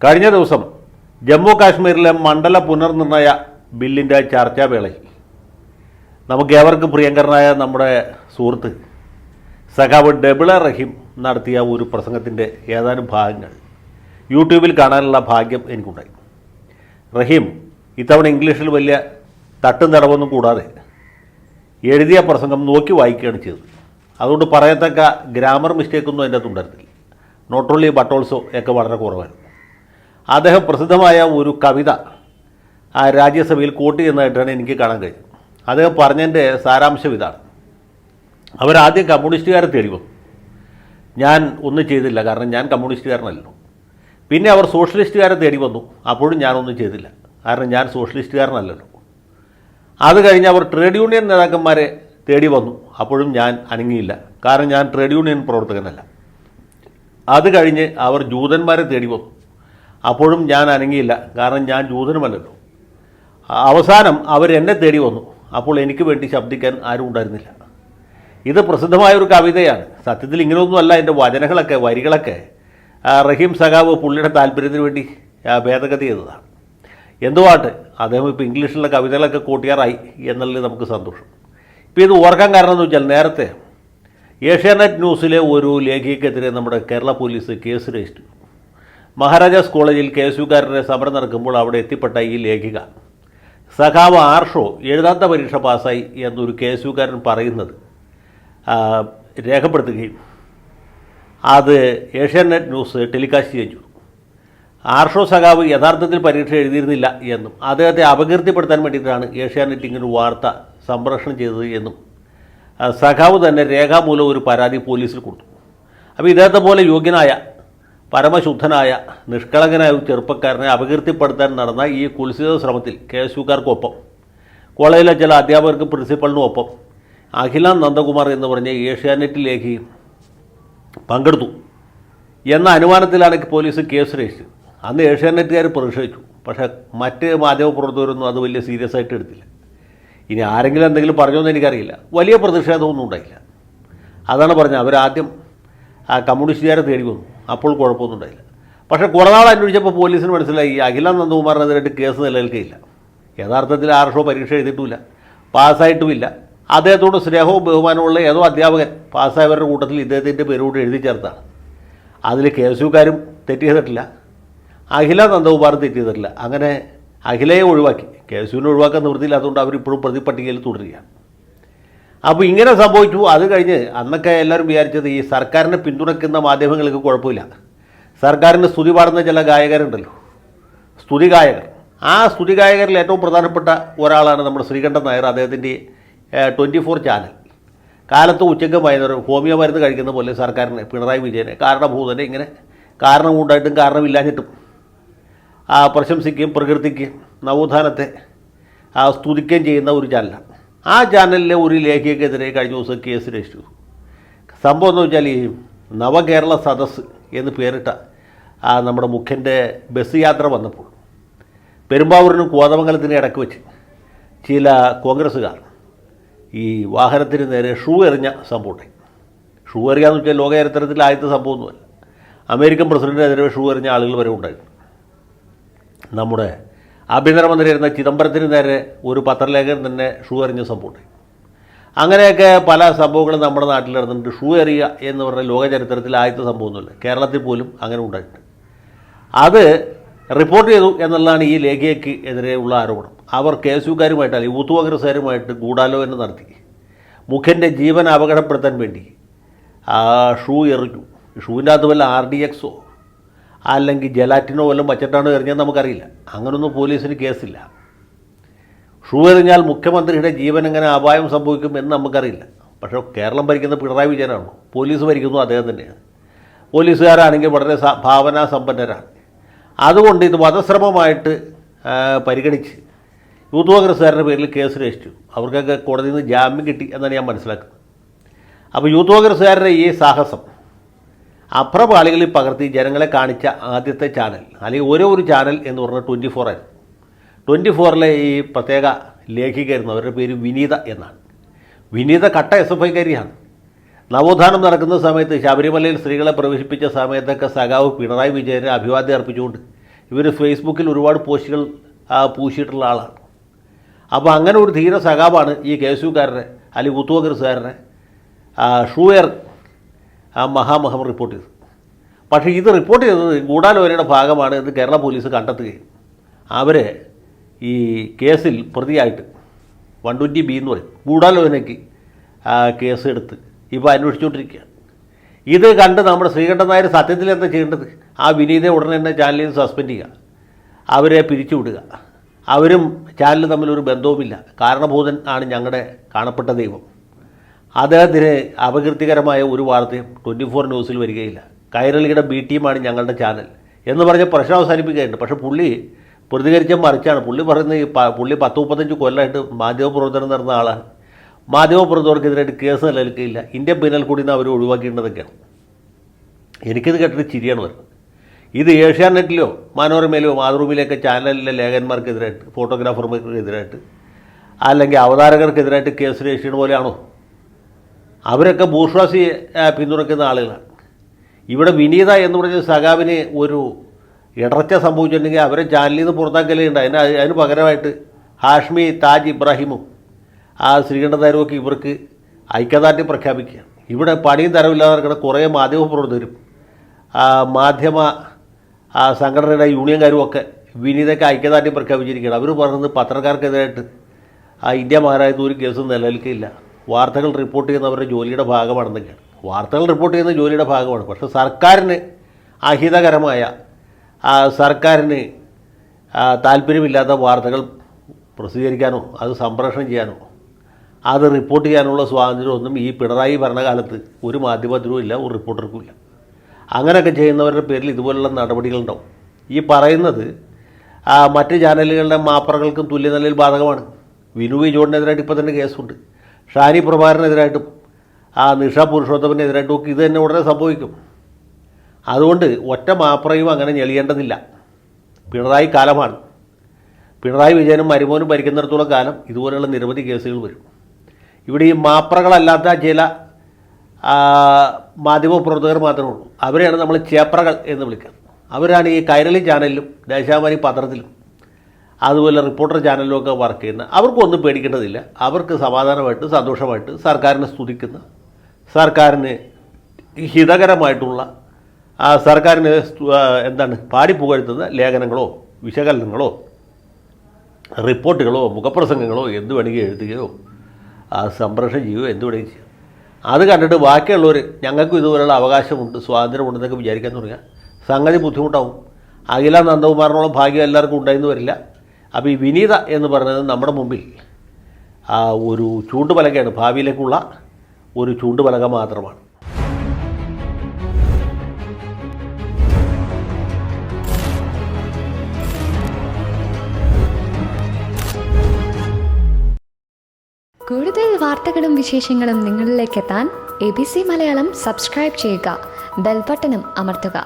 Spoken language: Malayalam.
കഴിഞ്ഞ ദിവസം ജമ്മു കാശ്മീരിലെ മണ്ഡല പുനർനിർണയ ബില്ലിൻ്റെ ചർച്ചാവേളയിൽ നമുക്ക് ഏവർക്കും പ്രിയങ്കരനായ നമ്മുടെ സുഹൃത്ത് സഖാവ് ഡബിള റഹീം നടത്തിയ ഒരു പ്രസംഗത്തിൻ്റെ ഏതാനും ഭാഗങ്ങൾ യൂട്യൂബിൽ കാണാനുള്ള ഭാഗ്യം എനിക്കുണ്ടായി. റഹീം ഇത്തവണ ഇംഗ്ലീഷിൽ വലിയ തട്ടും തടവൊന്നും കൂടാതെ എഴുതിയ പ്രസംഗം നോക്കി വായിക്കുകയാണ് ചെയ്തത്. അതുകൊണ്ട് പറയത്തക്ക ഗ്രാമർ മിസ്റ്റേക്കൊന്നും അതിൻ്റെ അകത്തുണ്ടായിരുന്നില്ല. നോട്ട് ഓൺലി ബട്ട് ഓൾസോ ഒക്കെ വളരെ കുറവായിരുന്നു. അദ്ദേഹം പ്രസിദ്ധമായ ഒരു കവിത ആ രാജ്യസഭയിൽ കോട്ട് ചെയ്യുന്നതായിട്ടാണ് എനിക്ക് കാണാൻ കഴിഞ്ഞത്. അദ്ദേഹം പറഞ്ഞതിൻ്റെ സാരാംശം ഇതാണ്: അവരാദ്യം കമ്മ്യൂണിസ്റ്റുകാരെ തേടി വന്നു. ഞാൻ ഒന്നും ചെയ്തില്ല, കാരണം ഞാൻ കമ്മ്യൂണിസ്റ്റുകാരനല്ലോ. പിന്നെ അവർ സോഷ്യലിസ്റ്റുകാരെ തേടി വന്നു. അപ്പോഴും ഞാനൊന്നും ചെയ്തില്ല, കാരണം ഞാൻ സോഷ്യലിസ്റ്റുകാരനല്ലല്ലോ. അത് കഴിഞ്ഞ് അവർ ട്രേഡ് യൂണിയൻ നേതാക്കന്മാരെ തേടി വന്നു. അപ്പോഴും ഞാൻ അനങ്ങിയില്ല, കാരണം ഞാൻ ട്രേഡ് യൂണിയൻ പ്രവർത്തകനല്ല. അത് കഴിഞ്ഞ് അവർ ജൂതന്മാരെ തേടി വന്നു. അപ്പോഴും ഞാൻ അനങ്ങിയില്ല, കാരണം ഞാൻ ജൂതനുമല്ലല്ലോ. അവസാനം അവരെന്നെ തേടി വന്നു. അപ്പോൾ എനിക്ക് വേണ്ടി ശബ്ദിക്കാൻ ആരും ഉണ്ടായിരുന്നില്ല. ഇത് പ്രസിദ്ധമായൊരു കവിതയാണ്. സത്യത്തിൽ ഇങ്ങനെയൊന്നുമല്ല എൻ്റെ വചനങ്ങളൊക്കെ, വരികളൊക്കെ റഹീം സഖാവ് പുള്ളിയുടെ താല്പര്യത്തിന് വേണ്ടി ഭേദഗതി ചെയ്തതാണ്. എന്തുവാട്ടെ, അദ്ദേഹം ഇപ്പോൾ ഇംഗ്ലീഷിലുള്ള കവിതകളൊക്കെ കൂട്ടിയാറായി എന്നുള്ളത് നമുക്ക് സന്തോഷം. ഇപ്പോൾ ഇത് ഓർക്കാൻ കാരണം എന്ന് വെച്ചാൽ, നേരത്തെ ഏഷ്യാനെറ്റ് ന്യൂസിലെ ഒരു ലേഖികക്കെതിരെ നമ്മുടെ കേരള പോലീസ് കേസ് രജിസ്റ്റർ ചെയ്തു. മഹാരാജാസ് കോളേജിൽ KSUകാരുടെ സമരം നടക്കുമ്പോൾ അവിടെ എത്തിപ്പെട്ട ഈ ലേഖിക സഖാവ് ആർഷോ എഴുതാത്ത പരീക്ഷ പാസ്സായി എന്നൊരു KSUകാരൻ പറയുന്നത് രേഖപ്പെടുത്തുകയും അത് ഏഷ്യാനെറ്റ് ന്യൂസ് ടെലികാസ്റ്റ് ചെയ്തു. ആർഷോ സഖാവ് യഥാർത്ഥത്തിൽ പരീക്ഷ എഴുതിയിരുന്നില്ല എന്നും അദ്ദേഹത്തെ അപകീർത്തിപ്പെടുത്താൻ വേണ്ടിയിട്ടാണ് ഏഷ്യാനെറ്റ് ഇങ്ങനൊരു വാർത്ത സംപ്രേഷണം ചെയ്തത് എന്നും സഖാവ് തന്നെ രേഖാമൂലം ഒരു പരാതി പോലീസിൽ കൊടുത്തു. അപ്പോൾ ഇദ്ദേഹത്തെ പോലെ യോഗ്യനായ, പരമശുദ്ധനായ, നിഷ്കളങ്കനായ ഒരു ചെറുപ്പക്കാരനെ അപകീർത്തിപ്പെടുത്താൻ നടന്ന ഈ കുൽസിത ശ്രമത്തിൽ KSUകാർക്കൊപ്പം, കോളേജിലെ ചില അധ്യാപകർക്കും പ്രിൻസിപ്പളിനും ഒപ്പം അഖില നന്ദകുമാർ എന്ന് പറഞ്ഞ ഏഷ്യാനെറ്റ് ലേഖി പങ്കെടുത്തു എന്ന അനുമാനത്തിലാണ് പോലീസ് കേസ് രജിസ്റ്റർ ചെയ്തത്. അന്ന് ഏഷ്യാനെറ്റുകാർ പ്രതിഷേധിച്ചു. പക്ഷേ മറ്റ് മാധ്യമപ്രവർത്തകരൊന്നും അത് വലിയ സീരിയസ് ആയിട്ട് എടുത്തില്ല. ഇനി ആരെങ്കിലും എന്തെങ്കിലും പറഞ്ഞോന്ന് എനിക്കറിയില്ല. വലിയ പ്രതിഷേധമൊന്നും ഉണ്ടായില്ല. അതാണ് പറഞ്ഞത്, അവരാദ്യം ആ കമ്മ്യൂണിസ്റ്റുകാരെ തേടി വന്നു. അപ്പോൾ കുഴപ്പമൊന്നും ഉണ്ടായില്ല. പക്ഷേ കുറേ നാൾ അന്വേഷിച്ചപ്പോൾ പോലീസിന് മനസ്സിലായി അഖില നന്ദകുമാറിനെതിരായിട്ട് കേസ് നിലനിൽക്കുകയില്ല. യഥാർത്ഥത്തിൽ ആർഷോ പരീക്ഷ എഴുതിയിട്ടുമില്ല, പാസ്സായിട്ടുമില്ല. അദ്ദേഹത്തോട് സ്നേഹവും ബഹുമാനമുള്ള ഏതോ അധ്യാപകൻ പാസ്സായവരുടെ കൂട്ടത്തിൽ ഇദ്ദേഹത്തിൻ്റെ പേരോട് എഴുതി ചേർത്താണ്. അതിൽ KSUകാരും തെറ്റ് ചെയ്തിട്ടില്ല, അഖില നന്ദകുമാറും തെറ്റ് ചെയ്തിട്ടില്ല. അങ്ങനെ അഖിലയെ ഒഴിവാക്കി. KSUവിനെ ഒഴിവാക്കാൻ നിവൃത്തിയില്ലാത്തതുകൊണ്ട് അവരിപ്പോഴും പ്രതിപട്ടികയിൽ തുടരുകയാണ്. അപ്പോൾ ഇങ്ങനെ സംഭവിച്ചു. അത് കഴിഞ്ഞ് അന്നൊക്കെ എല്ലാവരും വിചാരിച്ചത് ഈ സർക്കാരിനെ പിന്തുണയ്ക്കുന്ന മാധ്യമങ്ങൾക്ക് കുഴപ്പമില്ല, സർക്കാരിന് സ്തുതി പാടുന്ന ചില ഗായകരുണ്ടല്ലോ, സ്തുതി ഗായകർ. ആ സ്തുതി ഗായകരിൽ ഏറ്റവും പ്രധാനപ്പെട്ട ഒരാളാണ് നമ്മുടെ ശ്രീകണ്ഠൻ നായർ. അദ്ദേഹത്തിൻ്റെ 24 ചാനൽ കാലത്ത് ഉച്ചയ്ക്ക് വൈകുന്നേരം ഹോമിയോ മരുന്ന് കഴിക്കുന്ന പോലെ സർക്കാരിനെ, പിണറായി വിജയനെ, കാരണഭൂതനെ ഇങ്ങനെ കാരണം കൊണ്ടായിട്ടും കാരണമില്ലാഞ്ഞിട്ടും പ്രശംസിക്കുകയും പ്രകീർത്തിക്കുകയും നവോത്ഥാനത്തെ സ്തുതിക്കുകയും ചെയ്യുന്ന ഒരു ചാനലാണ്. ആ ചാനലിലെ ഒരു ലേഖികക്കെതിരെ കഴിഞ്ഞ ദിവസം കേസ് രജിസ്റ്റർ ചെയ്തു. സംഭവം എന്ന് വെച്ചാൽ, ഈ നവകേരള സദസ്സ് എന്ന് പേരിട്ട നമ്മുടെ മുഖ്യൻ്റെ ബസ് യാത്ര വന്നപ്പോൾ പെരുമ്പാവൂരിനും കോതമംഗലത്തിനും ഇടയ്ക്ക് വെച്ച് ചില കോൺഗ്രസ്സുകാർ ഈ വാഹനത്തിന് നേരെ ഷൂ എറിഞ്ഞ സംഭവമുണ്ടായി. ഷൂ എറിയാന്ന് വെച്ചാൽ ലോകചരിത്രത്തിൽ ആദ്യത്തെ സംഭവമൊന്നുമല്ല. അമേരിക്കൻ പ്രസിഡന്റിനെതിരെ ഷൂ എറിഞ്ഞ ആളുകൾ വരെ ഉണ്ടായിരുന്നു. നമ്മുടെ ആഭ്യന്തരമന്ത്രിയായിരുന്ന ചിദംബരത്തിന് നേരെ ഒരു പത്രലേഖകൻ തന്നെ ഷൂ എറിഞ്ഞ സംഭവമുണ്ടായി. അങ്ങനെയൊക്കെ പല സംഭവങ്ങളും നമ്മുടെ നാട്ടിൽ നടന്നിട്ടുണ്ട്. ഷൂ എറിയുക എന്ന് പറഞ്ഞാൽ ലോകചരിത്രത്തിൽ ആദ്യത്തെ സംഭവമൊന്നുമില്ല. കേരളത്തിൽ പോലും അങ്ങനെ ഉണ്ടായിട്ടുണ്ട്. അത് റിപ്പോർട്ട് ചെയ്തു എന്നുള്ളതാണ് ഈ ലേഖയ്ക്ക് എതിരെയുള്ള ആരോപണം. അവർ KSUകാരുമായിട്ട്, യൂത്ത് കോൺഗ്രസ്സുകാരുമായിട്ട് ഗൂഢാലോചന നടത്തി മുഖ്യൻ്റെ ജീവൻ അപകടപ്പെടുത്താൻ വേണ്ടി ഷൂ എറിഞ്ഞു. ഷൂവിൻ്റെ അകത്ത് വല്ല RDXോ അല്ലെങ്കിൽ ജലാറ്റിനോ വല്ലതും വച്ചിട്ടാണ് എറിഞ്ഞതെന്ന് നമുക്കറിയില്ല. അങ്ങനൊന്നും പോലീസിന് കേസില്ല. ഷൂ എറിഞ്ഞാൽ മുഖ്യമന്ത്രിയുടെ ജീവൻ എങ്ങനെ അപായം സംഭവിക്കും എന്ന് നമുക്കറിയില്ല. പക്ഷേ കേരളം ഭരിക്കുന്ന പിണറായി വിജയനാണോ? പോലീസ് ഭരിക്കുന്നു അദ്ദേഹം തന്നെയാണ്. പോലീസുകാരാണെങ്കിൽ വളരെ ഭാവനാസമ്പന്നരാണ്. അതുകൊണ്ട് ഇത് വധശ്രമമായിട്ട് പരിഗണിച്ച് യൂത്ത് കോൺഗ്രസ്സുകാരുടെ പേരിൽ കേസ് രജിസ്റ്റർ ചെയ്തു. അവർക്കൊക്കെ കോടതിയിൽ നിന്ന് ജാമ്യം കിട്ടി എന്നാണ് ഞാൻ മനസ്സിലാക്കുന്നത്. അപ്പോൾ യൂത്ത് കോൺഗ്രസ്സുകാരുടെ ഈ സാഹസം അപ്രപാളികളിൽ പകർത്തി ജനങ്ങളെ കാണിച്ച ആദ്യത്തെ ചാനൽ, അല്ലെങ്കിൽ ഒരു ചാനൽ എന്ന് പറഞ്ഞാൽ 24 ആയിരുന്നു. 24ലെ ഈ പ്രത്യേക ലേഖികയായിരുന്നു. അവരുടെ പേര് വിനീത എന്നാണ്. വിനീത കട്ട SFIക്കാരിയാണ്. നവോത്ഥാനം നടക്കുന്ന സമയത്ത് ശബരിമലയിൽ സ്ത്രീകളെ പ്രവേശിപ്പിച്ച സമയത്തൊക്കെ സഖാവ് പിണറായി വിജയനെ അഭിവാദ്യം അർപ്പിച്ചുകൊണ്ട് ഇവർ ഫേസ്ബുക്കിൽ ഒരുപാട് പോസ്റ്റുകൾ പൂശിയിട്ടുള്ള ആളാണ്. അപ്പോൾ അങ്ങനെ ഒരു ധീര സഖാവാണ് ഈ കേസുകാരനെ അല്ലെങ്കിൽ കുത്തു കോൺഗ്രസ്സുകാരനെ ഷൂയർ മഹാമഹം റിപ്പോർട്ട് ചെയ്തത്. പക്ഷേ ഇത് റിപ്പോർട്ട് ചെയ്തത് ഗൂഢാലോചനയുടെ ഭാഗമാണ് എന്ന് കേരള പോലീസ് കണ്ടെത്തുകയും അവരെ ഈ കേസിൽ പ്രതിയായിട്ട് 120B എന്ന് പറയും ഗൂഢാലോചനയ്ക്ക് കേസ് എടുത്ത് ഇപ്പോൾ അന്വേഷിച്ചുകൊണ്ടിരിക്കുകയാണ്. ഇത് കണ്ട് നമ്മുടെ ശ്രീകണ്ഠൻ നായർ സത്യത്തിൽ എന്താ ചെയ്യേണ്ടത്? ആ വിനീതയെ ഉടനെ തന്നെ ചാനലിൽ നിന്ന് സസ്പെൻഡ് ചെയ്യുക, അവരെ പിരിച്ചുവിടുക. അവരും ചാനലും തമ്മിലൊരു ബന്ധവുമില്ല. കാരണഭൂതൻ ആണ് ഞങ്ങളുടെ കാണപ്പെട്ട ദൈവം. അദ്ദേഹത്തിന് അപകീർത്തികരമായ ഒരു വാർത്തയും 24 ന്യൂസിൽ വരികയില്ല. കൈരളിയുടെ B ടീമാണ് ഞങ്ങളുടെ ചാനൽ എന്ന് പറഞ്ഞ് പ്രശ്നം അവസാനിപ്പിക്കുകയുണ്ട്. പക്ഷേ പുള്ളി പ്രതികരിച്ച മറിച്ചാണ്. പുള്ളി പറയുന്നത് പുള്ളി 10-35 കൊല്ലമായിട്ട് മാധ്യമപ്രവർത്തനം നടന്ന ആളാണ്. മാധ്യമപ്രവർത്തകർക്കെതിരായിട്ട് കേസ് നിലനിൽക്കില്ല. ഇന്ത്യൻ പീനൽ കോഡിൽ നിന്ന് അവർ ഒഴിവാക്കേണ്ടതൊക്കെയാണ്. എനിക്കിത് കേട്ടിട്ട് ചിരിയാണ് വരുന്നത്. ഇത് ഏഷ്യാനെറ്റിലോ മനോരമയിലോ മാതൃഭൂമിയിലൊക്കെ ചാനലിലെ ലേഖകന്മാർക്കെതിരായിട്ട്, ഫോട്ടോഗ്രാഫർമാർക്കെതിരായിട്ട്, അല്ലെങ്കിൽ അവതാരകർക്കെതിരായിട്ട് കേസ് രജിസ്റ്റർ പോലെയാണോ? അവരൊക്കെ ബൂർഷ്വാസി പിന്തുണയ്ക്കുന്ന ആളുകളാണ്. ഇവിടെ വിനീത എന്ന് പറഞ്ഞ സഖാവിന് ഒരു ഇടർച്ച സംഭവിച്ചിട്ടുണ്ടെങ്കിൽ അവരെ ചാനലിൽ നിന്ന് പുറത്താക്കലുണ്ട്. അതിന് പകരമായിട്ട് ഹാഷ്മി, താജ് ഇബ്രാഹിമും ശ്രീകണ്ഠൻ നായരുമൊക്കെ ഇവർക്ക് ഐക്യദാർഢ്യം പ്രഖ്യാപിക്കുകയാണ്. ഇവിടെ പണിയും തരവില്ലാതെ നടക്കുന്ന കുറേ മാധ്യമപ്രവർത്തകരും മാധ്യമ സംഘടനയുടെ യൂണിയൻകാരും ഒക്കെ വിനീതയ്ക്ക് ഐക്യദാർഢ്യം പ്രഖ്യാപിച്ചിരിക്കുകയാണ്. അവർ പറയുന്നത് പത്രക്കാർക്കെതിരായിട്ട് ഇന്ത്യ മഹാരാജ്യത്ത് ഒരു കേസും നിലനിൽക്കില്ല. വാർത്തകൾ റിപ്പോർട്ട് ചെയ്യുന്നവരുടെ ജോലിയുടെ ഭാഗമാണെന്നൊക്കെയാണ്. വാർത്തകൾ റിപ്പോർട്ട് ചെയ്യുന്ന ജോലിയുടെ ഭാഗമാണ്. പക്ഷേ സർക്കാരിന് അഹിതകരമായ സർക്കാരിന് താല്പര്യമില്ലാത്ത വാർത്തകൾ പ്രസിദ്ധീകരിക്കാനോ അത് സംപ്രേഷണം ചെയ്യാനോ അത് റിപ്പോർട്ട് ചെയ്യാനുള്ള സ്വാതന്ത്ര്യമൊന്നും ഈ പിണറായി ഭരണകാലത്ത് ഒരു മാധ്യമത്തിനും ഇല്ല, ഒരു റിപ്പോർട്ടർക്കും ഇല്ല. അങ്ങനെയൊക്കെ ചെയ്യുന്നവരുടെ പേരിൽ ഇതുപോലുള്ള നടപടികളുണ്ടാവും. ഈ പറയുന്നത് മറ്റ് ചാനലുകളുടെ മാപ്പറകൾക്കും തുല്യനിലയിൽ ബാധകമാണ്. വിനു വി ജോണിനെതിരായിട്ട് ഇപ്പോൾ തന്നെ കേസുണ്ട്. ഷാനി പ്രഭാകരനെതിരായിട്ടും നിഷ പുരുഷോത്തമനെതിരായിട്ടും ഒക്കെ ഇത് തന്നെ ഉടനെ സംഭവിക്കും. അതുകൊണ്ട് ഒറ്റ മാപ്പറയും അങ്ങനെ ഞെളിയേണ്ടതില്ല. പിണറായി കാലമാണ്. പിണറായി വിജയനും മരുമോനും ഭരിക്കുന്നിടത്തോളം കാലം ഇതുപോലെയുള്ള നിരവധി കേസുകൾ വരും. ഇവിടെ ഈ മാപ്രകളല്ലാത്ത ചില മാധ്യമപ്രവർത്തകർ മാത്രമേ ഉള്ളൂ. അവരെയാണ് നമ്മൾ ചേപ്രകൾ എന്ന് വിളിക്കുന്നത്. അവരാണ് ഈ കൈരളി ചാനലിലും ദേശാഭിമാനി പത്രത്തിലും അതുപോലെ റിപ്പോർട്ടർ ചാനലിലുമൊക്കെ വർക്ക് ചെയ്യുന്ന. അവർക്കൊന്നും പേടിക്കേണ്ടതില്ല. അവർക്ക് സമാധാനമായിട്ട് സന്തോഷമായിട്ട് സർക്കാരിനെ സ്തുതിക്കുന്ന, സർക്കാരിന് ഹിതകരമായിട്ടുള്ള, സർക്കാരിന് പാടിപ്പുകഴ്ത്തുന്ന ലേഖനങ്ങളോ വിശകലനങ്ങളോ റിപ്പോർട്ടുകളോ മുഖപ്രസംഗങ്ങളോ എന്ത് വേണമെങ്കിൽ എഴുതുകയോ സംപ്രേഷണം ചെയ്യുകയോ എന്ത് വേണമെങ്കിൽ ചെയ്യുക. അത് കണ്ടിട്ട് ബാക്കിയുള്ളവർ ഞങ്ങൾക്കും ഇതുപോലുള്ള അവകാശമുണ്ട്, സ്വാതന്ത്ര്യമുണ്ടെന്നൊക്കെ വിചാരിക്കാൻ തുടങ്ങിയാൽ സംഗതി ബുദ്ധിമുട്ടാവും. അഖില നന്ദകുമാറിനോളം ഭാഗ്യം എല്ലാവർക്കും ഉണ്ടായെന്ന് വരില്ല. അപ്പോൾ ഈ വിനീത എന്ന് പറയുന്നത് നമ്മുടെ മുമ്പിൽ ഒരു ചൂണ്ടുപലകയാണ്, ഭാവിയിലേക്കുള്ള ഒരു ചൂണ്ടുപലക മാത്രമാണ്. കൂടുതൽ വാർത്തകളും വിശേഷങ്ങളും നിങ്ങളിലേക്ക് എത്താൻ ABC മലയാളം സബ്സ്ക്രൈബ് ചെയ്യുക, ബെൽ ബട്ടണും അമർത്തുക.